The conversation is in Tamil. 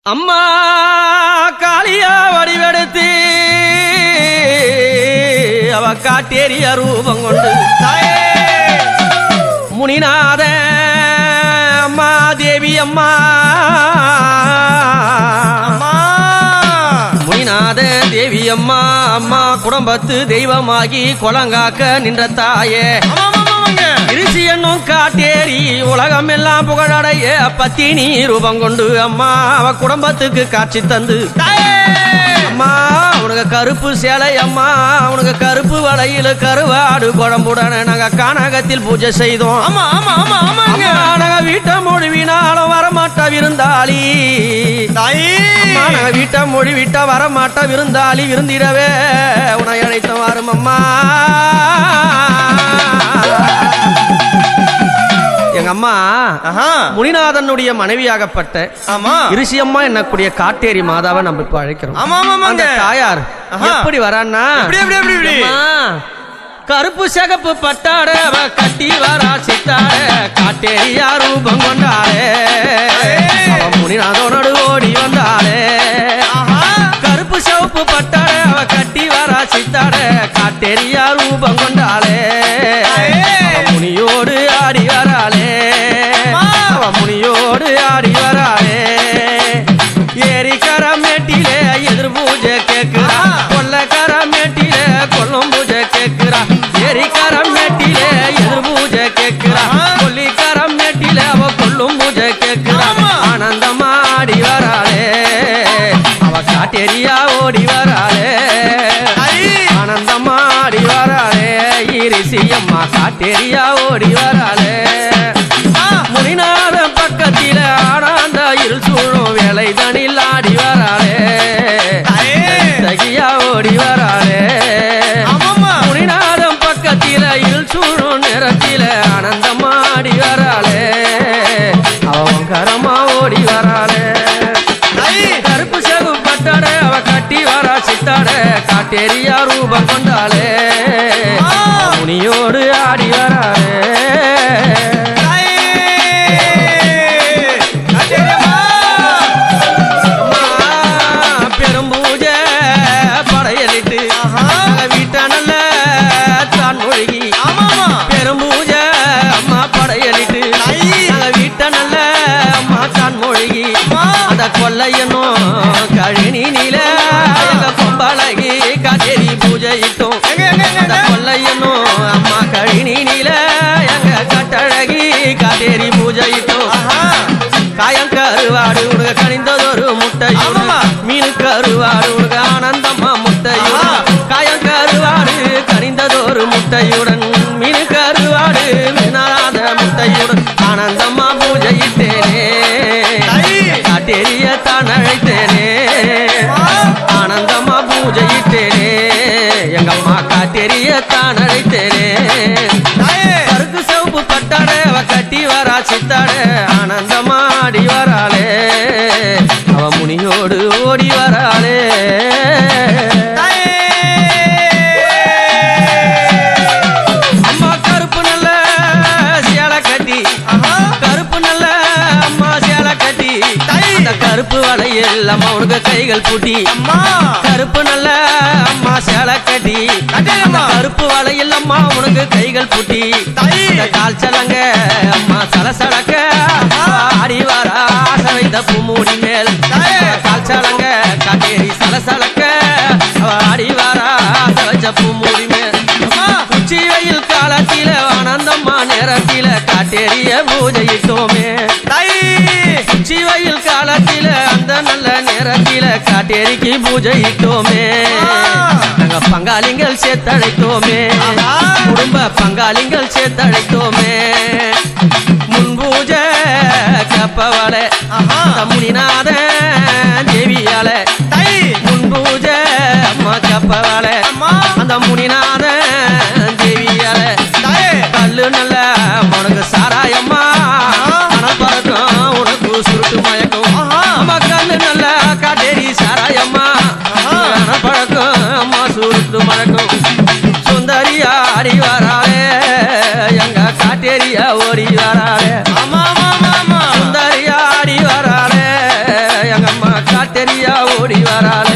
அம்மா காளியா வடிவெடுத்து அவ காட்டேரிய ரூபம் கொண்டு முனிநாத அம்மா தேவி அம்மா முனிநாத தேவி அம்மா அம்மா குடும்பத்து தெய்வமாகி குளங்காக்க நின்ற தாயே இருசி என்னும் காட்டேரி உலகம் எல்லாம் புகழடைய பத்தினி ரூபம் கொண்டு அம்மா அவ குடும்பத்துக்கு காட்சி தந்து அம்மா உனக்கு கருப்பு சேலை அம்மா உனக்கு கருப்பு வளையில கருவாடு குழம்புடனே நாங்க கானகத்தில் பூஜை செய்தோம். நாங்க வீட்டை மொழிவினாலும் வரமாட்டா விருந்தாளி நாங்க வீட்டை மொழிவிட்டா வரமாட்டா விருந்தாளி விருந்திடவே உன்னை அழைத்த வரும் அம்மா. எங்க அம்மா முனிநாதனுடைய மனைவியாகப்பட்ட இருசி அம்மா என்னக்கூடிய காட்டேரி மாதாவை நம்ம இப்ப அழைக்கிறோம். அந்த தாயார் எப்படி வரான்னா கருப்பு சிகப்பு பட்டாட கட்டி வரா சித்தாட காட்டேரியா ரூபம் கொண்டாடே முனிநாதனோடு ஓடி வந்தாளே கருப்பு சிவப்பு பட்டாட அவ கட்டி வரா சித்தாட காட்டேரியா ரூபம் கொண்டாளே முனியோடு ஆடி வராளே அவ முனியோடு ஆடி வராளே ஏரிக்கர மேட்டிலே எதிர் பூஜை கேட்கிறா கொல்லக்கர மேட்டிலே கொல்லும் பூஜை கேட்கிறா ஏரிக்கர மேட்டிலே எதிர் பூஜை கேட்கிறா கொல்லிக்கர மேட்டிலே அவ கொல்லும் பூஜை கேட்கிறா ஆனந்தமா ஆடி வராளே அவ காட்டேரியா ஓடி வராளே ஆனந்தமா ஆடி வராளே இருசி அம்மா காட்டேரியா ஓடி வராளே முனிநாத பக்கத்தில ஆனாந்த இருள் சூழும் வேலை தனில் ஆடி வராளே தகியா ஓடி வராளே முனிநாதம் பக்கத்தில இருள் சூழும் நேரத்தில ஆனந்தமா ஆடி வராளே அவன் கரமா ஓடி வராளே கருப்பு செகு பட்டாட அவ கட்டி வரா சித்தாட காட்டேரியா ரூபம் கொண்டாளே முனியோடு ஆடி வராளே பெரும் பூஜை படையலிட்டு வீட்ட நல்ல தான் மொழிகி பெரும் பூஜை அம்மா படையலிட்டு வீட்ட நல்ல அம்மா தான் மொழிகி அந்த கொல்லையனும் கழினி நீல கொம்பழகி காட்டேரி பூஜையிட்டோம் அந்த கொல்லையனும் அம்மா கழினி நீல எங்க கட்டழகி காட்டேரி பூஜையிட்டோம் காயம் கருவாடு உனக்கு கணிந்ததொரு முட்டையுடன் மீனு கருவாடு உனக்கு ஆனந்தம்மா முட்டையுடன் காயம் கருவாடு கணிந்ததொரு முட்டையுடன் மீனு கருவாடு மீனாத முட்டையுடன் ஆனந்தம்மா பூஜையிட்டேனே காட்டேரிய தான் அழைத்தேனே ஆனந்தம்மா பூஜையிட்டேனே எங்க அம்மா காட்டேரிய தான் அழைத்தேனே கருக்கு சிவப்பு பட்டாட அவ கட்டி வரா சித்தாட ஆனந்தமா ஆடி வராளே அவ முனியோடு ஓடி வராளே அம்மா கருப்பு நல்ல சேலை கட்டி கருப்பு நல்ல அம்மா சேலை கட்டி அந்த கருப்பு வளையல் அம்மா உனக்கு கைகள் பூட்டி கருப்பு நல்ல அம்மா சேலை கட்டி கருப்பு வளையல் அம்மா உனக்கு கைகள் பூட்டி கால் சலங்க அம்மா சலசலக்க ஆடி வரா வைத்த பூமூடி மேல் கால் சலங்க காட்டேரி சலசலக்க ஆடி வரா வச்ச பூமூடி மேல் உச்சி வெயில் காலத்தில ஆனந்தம்மா நேரத்தில காட்டேரிய பூஜையிட்டோமே உச்சி வெயில் காலத்தில அந்த நல்ல நேரத்தில காட்டேரிக்கு பூஜையிட்டோமே நாங்க பங்காளிங்கள் சேர்த்தழைத்தோமே குடும்ப பங்காளிங்கள் சேர்த்தழைத்தோமே முன்பூஜை கப்பவளை முனிநாத தேவியால முன்பூஜை அம்மா கப்பவளை அந்த முனிநாத தேவியால கல்லு நல்ல உனக்கு சாராயம்மா மணல் பறக்கும் உனக்கு சுருட்டு மயக்கும் அம்மா கல்லு நல்ல காட்டேரி சாராயம்மா மணல் பழக்கம் அம்மா சுருட்டு மயக்கும் சுந்தரியா ஆடி வராளே எங்க காட்டேரியா ஓடி வராளே சுந்தரியா ஆடி வராளே எங்க அம்மா காட்டெரியா ஓடி வராளே